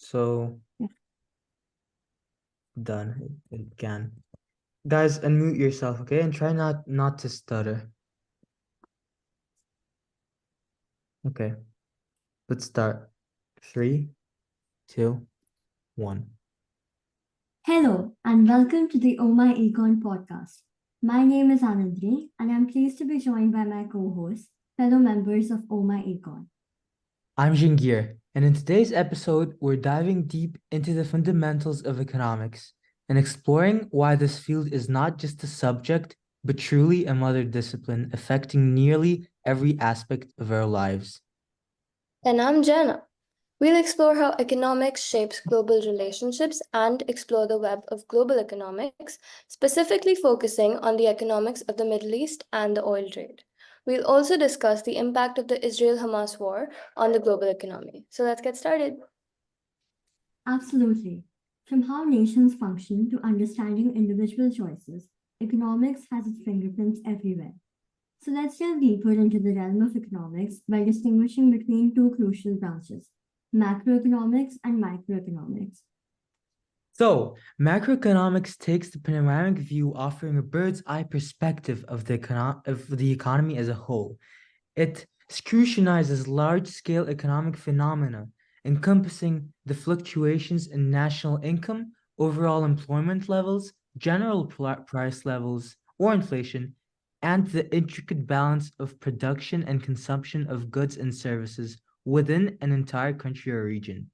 So done. It can. Guys, unmute yourself, okay? And try not to stutter. Okay, let's start. 3, 2, 1. Hello, and welcome to the OhMyEcon podcast. My name is Anandri, and I'm pleased to be joined by my co-hosts, fellow members of OhMyEcon. I'm Jingir, and in today's episode, we're diving deep into the fundamentals of economics and exploring why this field is not just a subject, but truly a mother discipline affecting nearly every aspect of our lives. And I'm Jana. We'll explore how economics shapes global relationships and explore the web of global economics, specifically focusing on the economics of the Middle East and the oil trade. We'll also discuss the impact of the Israel Hamas war on the global economy. So let's get started. Absolutely. From how nations function to understanding individual choices, economics has its fingerprints everywhere. So let's delve deeper into the realm of economics by distinguishing between two crucial branches, macroeconomics and microeconomics. So, macroeconomics takes the panoramic view, offering a bird's eye perspective of the economy as a whole. It scrutinizes large-scale economic phenomena, encompassing the fluctuations in national income, overall employment levels, general price levels, or inflation, and the intricate balance of production and consumption of goods and services within an entire country or region.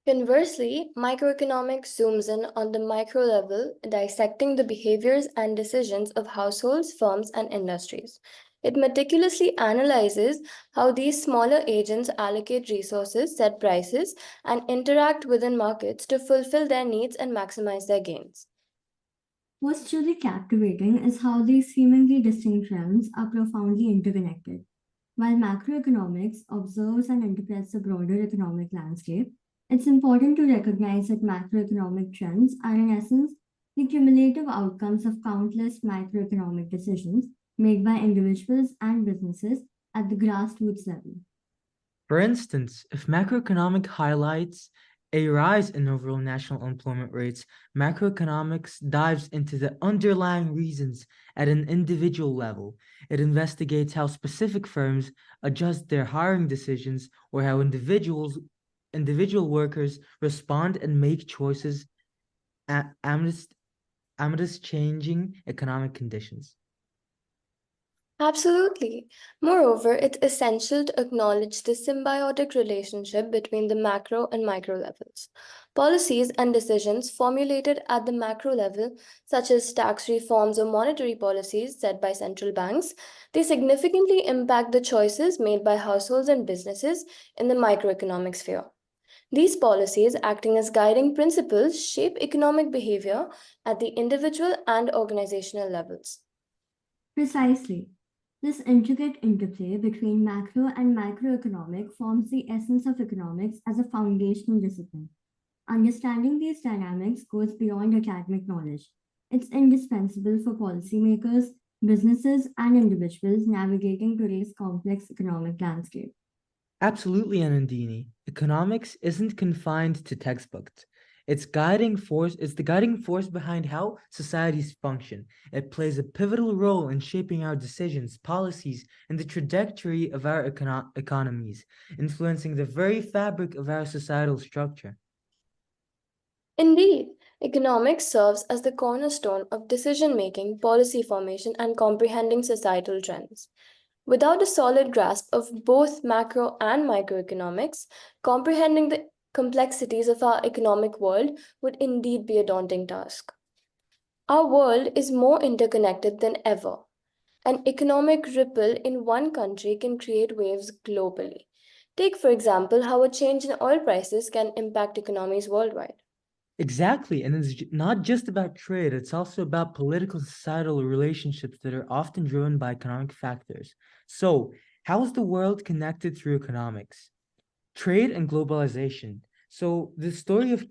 Conversely, microeconomics zooms in on the micro level, dissecting the behaviors and decisions of households, firms, and industries. It meticulously analyzes how these smaller agents allocate resources, set prices, and interact within markets to fulfill their needs and maximize their gains. What's truly captivating is how these seemingly distinct realms are profoundly interconnected. While macroeconomics observes and interprets the broader economic landscape, it's important to recognize that macroeconomic trends are, in essence, the cumulative outcomes of countless microeconomic decisions made by individuals and businesses at the grassroots level. For instance, if macroeconomic highlights a rise in overall national employment rates, macroeconomics dives into the underlying reasons at an individual level. It investigates how specific firms adjust their hiring decisions or how individual workers respond and make choices amidst changing economic conditions. Absolutely. Moreover, it's essential to acknowledge the symbiotic relationship between the macro and micro levels. Policies and decisions formulated at the macro level, such as tax reforms or monetary policies set by central banks, they significantly impact the choices made by households and businesses in the microeconomic sphere. These policies, acting as guiding principles, shape economic behavior at the individual and organizational levels. Precisely. This intricate interplay between macro and microeconomic forms the essence of economics as a foundational discipline. Understanding these dynamics goes beyond academic knowledge. It's indispensable for policymakers, businesses, and individuals navigating today's complex economic landscape. Absolutely, Anandini. Economics isn't confined to textbooks. It's the guiding force behind how societies function. It plays a pivotal role in shaping our decisions, policies, and the trajectory of our economies, influencing the very fabric of our societal structure. Indeed, economics serves as the cornerstone of decision making, policy formation, and comprehending societal trends. Without a solid grasp of both macro and microeconomics, comprehending the complexities of our economic world would indeed be a daunting task. Our world is more interconnected than ever. An economic ripple in one country can create waves globally. Take, for example, how a change in oil prices can impact economies worldwide. Exactly, and it's not just about trade, it's also about political societal relationships that are often driven by economic factors. So, how is the world connected through economics? Trade and globalization. So the story of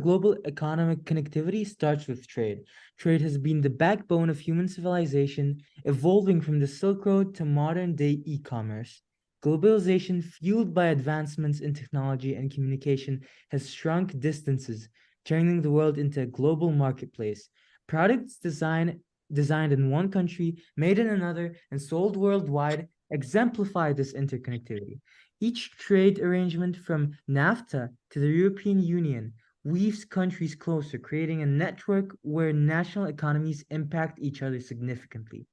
global economic connectivity starts with trade. Trade has been the backbone of human civilization, evolving from the Silk Road to modern day e-commerce. Globalization, fueled by advancements in technology and communication, has shrunk distances, turning the world into a global marketplace. Products designed in one country, made in another, and sold worldwide exemplify this interconnectivity. Each trade arrangement from NAFTA to the European Union weaves countries closer, creating a network where national economies impact each other significantly.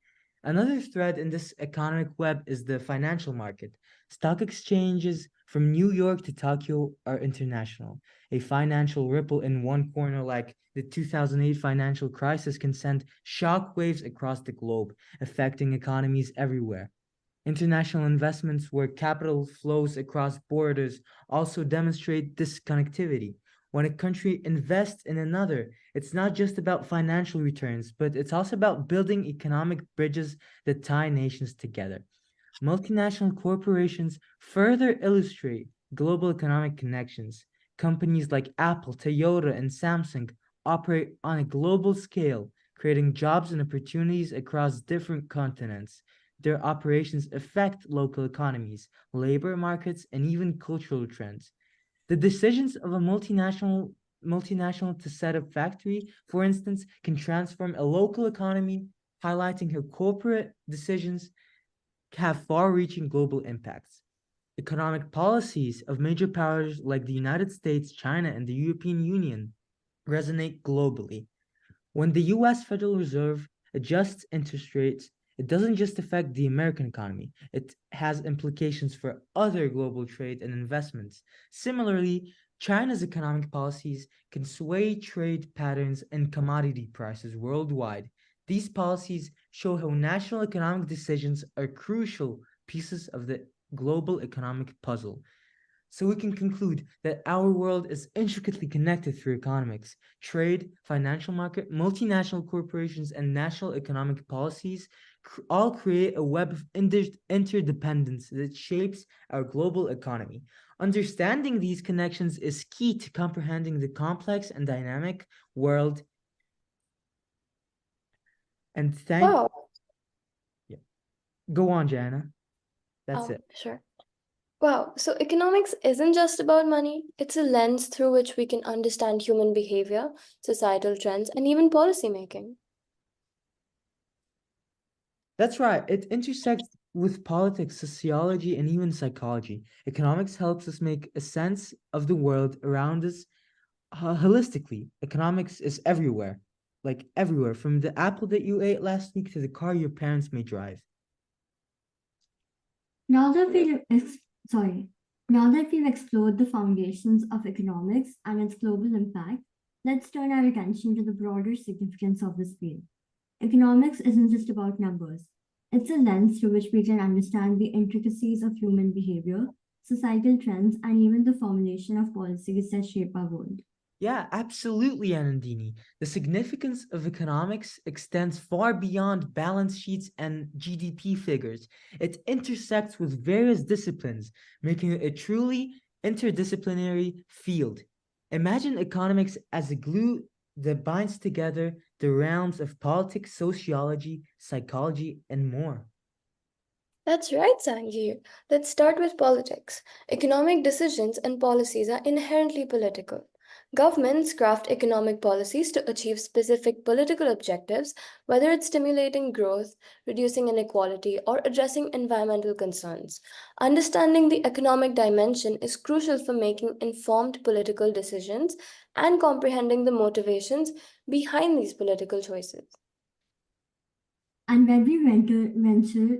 Another thread in this economic web is the financial market. Stock exchanges from New York to Tokyo are international. A financial ripple in one corner, like the 2008 financial crisis, can send shockwaves across the globe, affecting economies everywhere. International investments where capital flows across borders also demonstrate this connectivity. When a country invests in another, it's not just about financial returns, but it's also about building economic bridges that tie nations together. Multinational corporations further illustrate global economic connections. Companies like Apple, Toyota, and Samsung operate on a global scale, creating jobs and opportunities across different continents. Their operations affect local economies, labor markets, and even cultural trends. The decisions of a multinational to set up factory, for instance, can transform a local economy, highlighting how corporate decisions have far-reaching global impacts. Economic policies of major powers like the United States, China, and the European Union resonate globally. When the US Federal Reserve adjusts interest rates, it doesn't just affect the American economy, it has implications for other global trade and investments. Similarly, China's economic policies can sway trade patterns and commodity prices worldwide. These policies show how national economic decisions are crucial pieces of the global economic puzzle. So we can conclude that our world is intricately connected through economics. Trade, financial market, multinational corporations, and national economic policies all create a web of interdependence that shapes our global economy. Understanding these connections is key to comprehending the complex and dynamic world. And Wow. go on, Jana. That's it. Sure. Wow, so economics isn't just about money, it's a lens through which we can understand human behavior, societal trends, and even policy making. That's right. It intersects with politics, sociology, and even psychology. Economics helps us make a sense of the world around us holistically. Economics is everywhere, like everywhere, from the apple that you ate last week to the car your parents may drive. Now that we've explored the foundations of economics and its global impact, let's turn our attention to the broader significance of this field. Economics isn't just about numbers. It's a lens through which we can understand the intricacies of human behavior, societal trends, and even the formulation of policies that shape our world. Yeah, absolutely, Anandini. The significance of economics extends far beyond balance sheets and GDP figures. It intersects with various disciplines, making it a truly interdisciplinary field. Imagine economics as a glue that binds together the realms of politics, sociology, psychology, and more. That's right, Sangeer. Let's start with politics. Economic decisions and policies are inherently political. Governments craft economic policies to achieve specific political objectives, whether it's stimulating growth, reducing inequality, or addressing environmental concerns. Understanding the economic dimension is crucial for making informed political decisions and comprehending the motivations behind these political choices. And when we venture,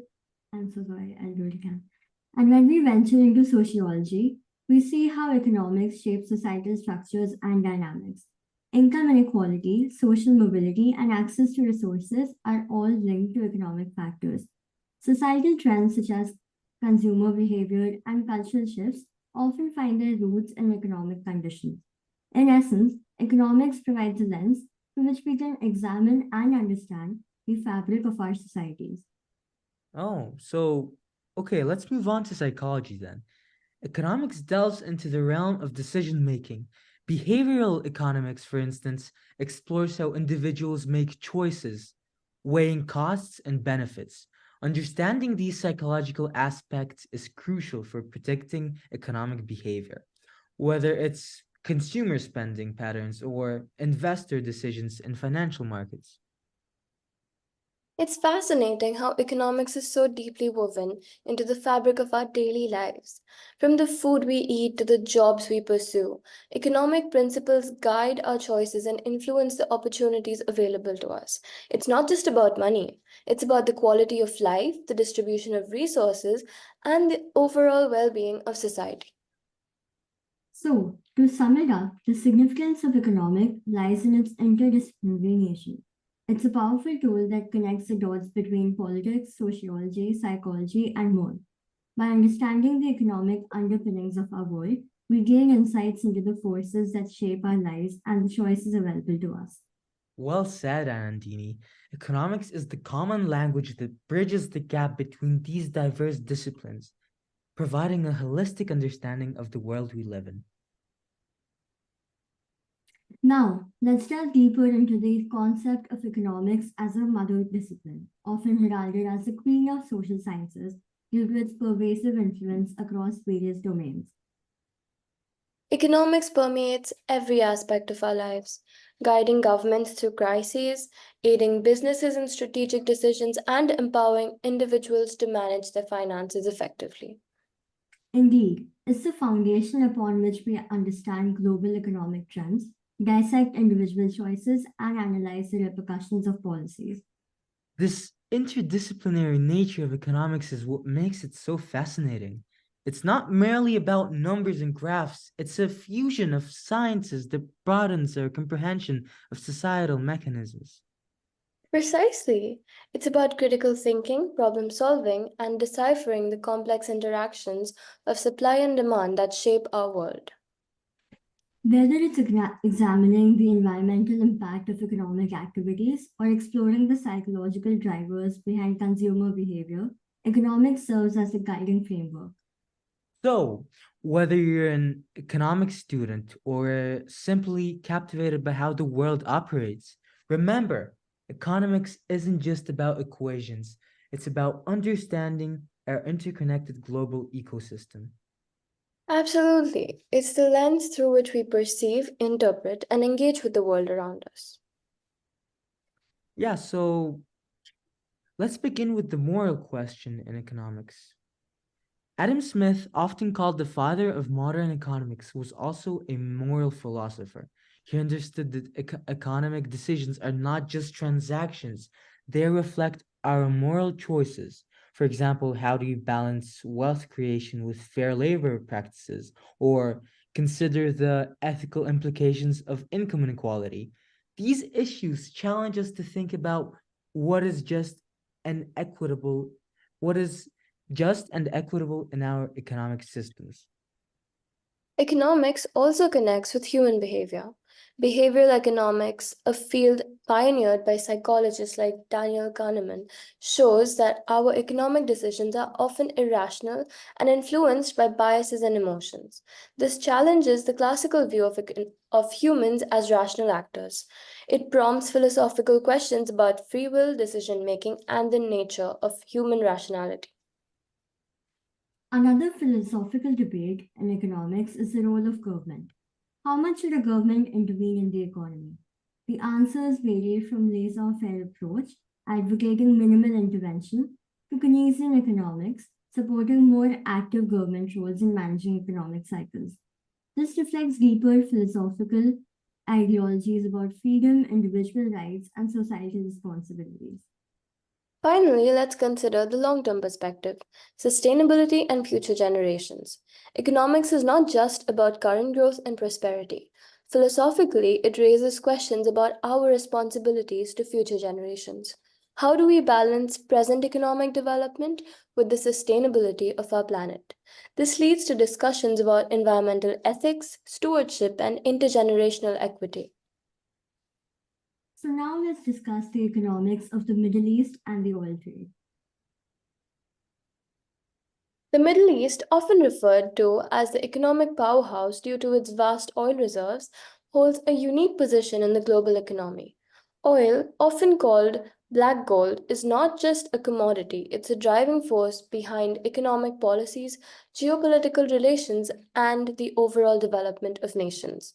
I'm so sorry, I'll do it again. And when we venture into sociology, we see how economics shapes societal structures and dynamics. Income inequality, social mobility, and access to resources are all linked to economic factors. Societal trends such as consumer behavior and cultural shifts often find their roots in economic conditions. In essence, economics provides a lens through which we can examine and understand the fabric of our societies. Oh, so, okay, let's move on to psychology then. Economics delves into the realm of decision making. Behavioral economics, for instance, explores how individuals make choices, weighing costs and benefits. Understanding these psychological aspects is crucial for predicting economic behavior, whether it's consumer spending patterns or investor decisions in financial markets. It's fascinating how economics is so deeply woven into the fabric of our daily lives. From the food we eat to the jobs we pursue, economic principles guide our choices and influence the opportunities available to us. It's not just about money, it's about the quality of life, the distribution of resources, and the overall well being of society. So, to sum it up, the significance of economic lies in its interdisciplinary nature. It's a powerful tool that connects the dots between politics, sociology, psychology, and more. By understanding the economic underpinnings of our world, we gain insights into the forces that shape our lives and the choices available to us. Well said, Anandini. Economics is the common language that bridges the gap between these diverse disciplines, providing a holistic understanding of the world we live in. Now, let's delve deeper into the concept of economics as a mother discipline, often heralded as the queen of social sciences due to its pervasive influence across various domains. Economics permeates every aspect of our lives, guiding governments through crises, aiding businesses in strategic decisions, and empowering individuals to manage their finances effectively. Indeed, it's the foundation upon which we understand global economic trends, dissect individual choices, and analyze the repercussions of policies. This interdisciplinary nature of economics is what makes it so fascinating. It's not merely about numbers and graphs, it's a fusion of sciences that broadens our comprehension of societal mechanisms. Precisely. It's about critical thinking, problem solving, and deciphering the complex interactions of supply and demand that shape our world. Whether it's examining the environmental impact of economic activities or exploring the psychological drivers behind consumer behavior, economics serves as a guiding framework. So, whether you're an economics student or simply captivated by how the world operates, remember, economics isn't just about equations, it's about understanding our interconnected global ecosystem. Absolutely. It's the lens through which we perceive, interpret, and engage with the world around us. Yeah, so let's begin with the moral question in economics. Adam Smith, often called the father of modern economics, was also a moral philosopher. He understood that economic decisions are not just transactions, they reflect our moral choices. For example, how do you balance wealth creation with fair labor practices, or consider the ethical implications of income inequality? These issues challenge us to think about what is just and equitable, what is just and equitable in our economic systems. Economics also connects with human behavior. Behavioral economics, a field pioneered by psychologists like Daniel Kahneman, shows that our economic decisions are often irrational and influenced by biases and emotions. This challenges the classical view of humans as rational actors. It prompts philosophical questions about free will, decision making, and the nature of human rationality. Another philosophical debate in economics is the role of government. How much should a government intervene in the economy? The answers vary from laissez-faire approach, advocating minimal intervention, to Keynesian economics, supporting more active government roles in managing economic cycles. This reflects deeper philosophical ideologies about freedom, individual rights, and societal responsibilities. Finally, let's consider the long term perspective sustainability and future generations. Economics is not just about current growth and prosperity. Philosophically, it raises questions about our responsibilities to future generations. How do we balance present economic development with the sustainability of our planet? This leads to discussions about environmental ethics, stewardship, and intergenerational equity. So now let's discuss the economics of the Middle East and the oil trade. The Middle East, often referred to as the economic powerhouse due to its vast oil reserves, holds a unique position in the global economy. Oil, often called Black gold is not just a commodity, it's a driving force behind economic policies, geopolitical relations, and the overall development of nations.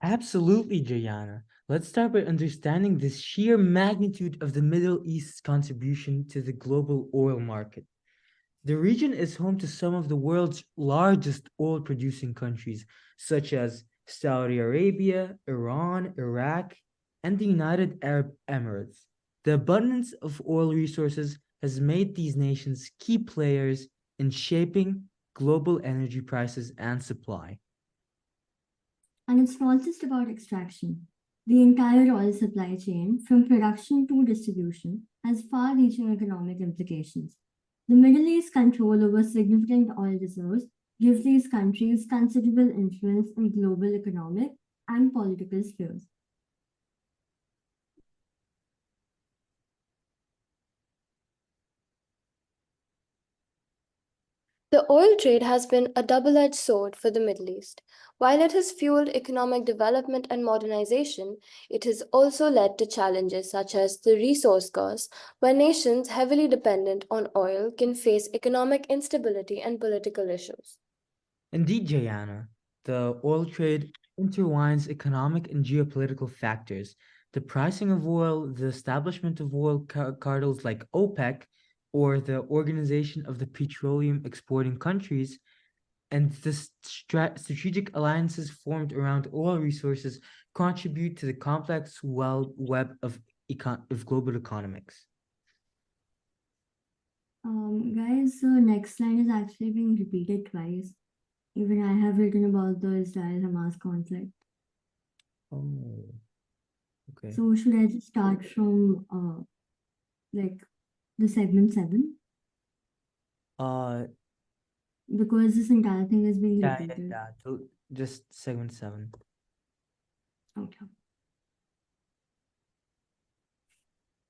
Absolutely, Jayana. Let's start by understanding the sheer magnitude of the Middle East's contribution to the global oil market. The region is home to some of the world's largest oil producing countries, such as Saudi Arabia, Iran, Iraq, and the United Arab Emirates. The abundance of oil resources has made these nations key players in shaping global energy prices and supply. And it's not just about extraction. The entire oil supply chain, from production to distribution, has far reaching economic implications. The Middle East's control over significant oil reserves gives these countries considerable influence in global economic and political spheres. The oil trade has been a double edged sword for the Middle East. While it has fueled economic development and modernization, it has also led to challenges such as the resource costs, where nations heavily dependent on oil can face economic instability and political issues. Indeed, Jayana, the oil trade intertwines economic and geopolitical factors. The pricing of oil, the establishment of oil cartels like OPEC, or the organization of the petroleum exporting countries, and the strategic alliances formed around oil resources contribute to the complex web of global economics. Guys, so next line is actually being repeated twice. Even I have written about the Israel-Hamas conflict. Oh, okay. So should I just start from like the segment 7? Uh, Because this entire thing is being yeah, repeated. So just segment 7. Okay.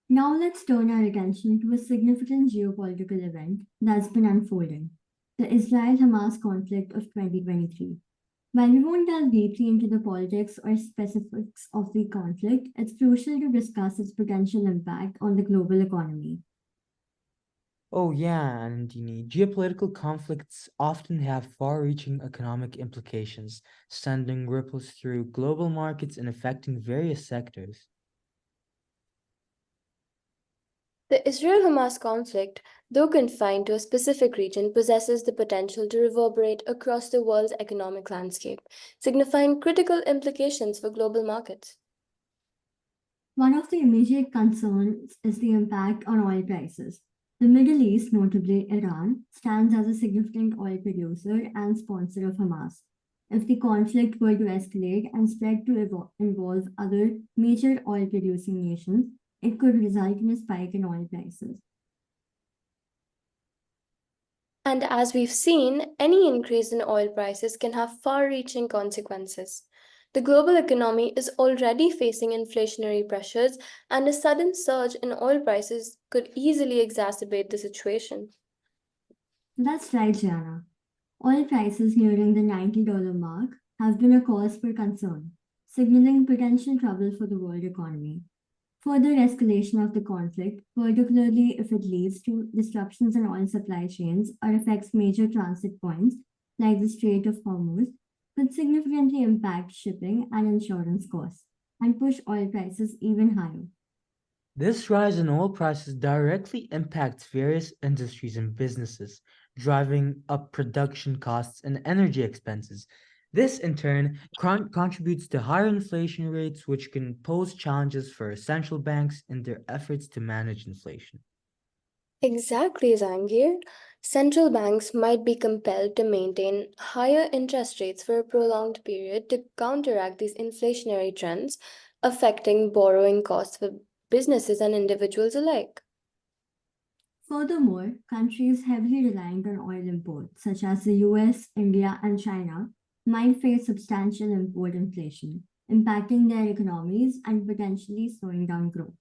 Now let's turn our attention to a significant geopolitical event that's been unfolding, the Israel-Hamas conflict of 2023. While we won't delve deeply into the politics or specifics of the conflict, it's crucial to discuss its potential impact on the global economy. Oh, yeah, Nandini. Geopolitical conflicts often have far-reaching economic implications, sending ripples through global markets and affecting various sectors. The Israel Hamas conflict, though confined to a specific region, possesses the potential to reverberate across the world's economic landscape, signifying critical implications for global markets. One of the immediate concerns is the impact on oil prices. The Middle East, notably Iran, stands as a significant oil producer and sponsor of Hamas. If the conflict were to escalate and spread to involve other major oil producing nations, it could result in a spike in oil prices. And as we've seen, any increase in oil prices can have far reaching consequences. The global economy is already facing inflationary pressures, and a sudden surge in oil prices could easily exacerbate the situation. That's right, Jana. Oil prices nearing the $90 mark have been a cause for concern, signaling potential trouble for the world economy. Further escalation of the conflict, particularly if it leads to disruptions in oil supply chains or affects major transit points like the Strait of Hormuz, could significantly impact shipping and insurance costs and push oil prices even higher. This rise in oil prices directly impacts various industries and businesses, driving up production costs and energy expenses. This, in turn, contributes to higher inflation rates, which can pose challenges for central banks in their efforts to manage inflation. Exactly, Zangir. Central banks might be compelled to maintain higher interest rates for a prolonged period to counteract these inflationary trends, affecting borrowing costs for businesses and individuals alike. Furthermore, countries heavily reliant on oil imports, such as the US, India, and China, might face substantial import inflation, impacting their economies and potentially slowing down growth.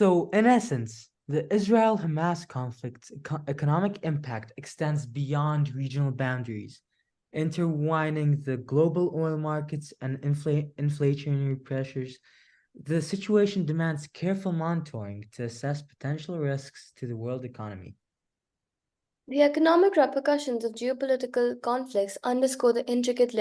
So, in essence, the Israel-Hamas conflict's economic impact extends beyond regional boundaries, intertwining the global oil markets and inflationary pressures The situation demands careful monitoring to assess potential risks to the world economy. The economic repercussions of geopolitical conflicts underscore the intricate link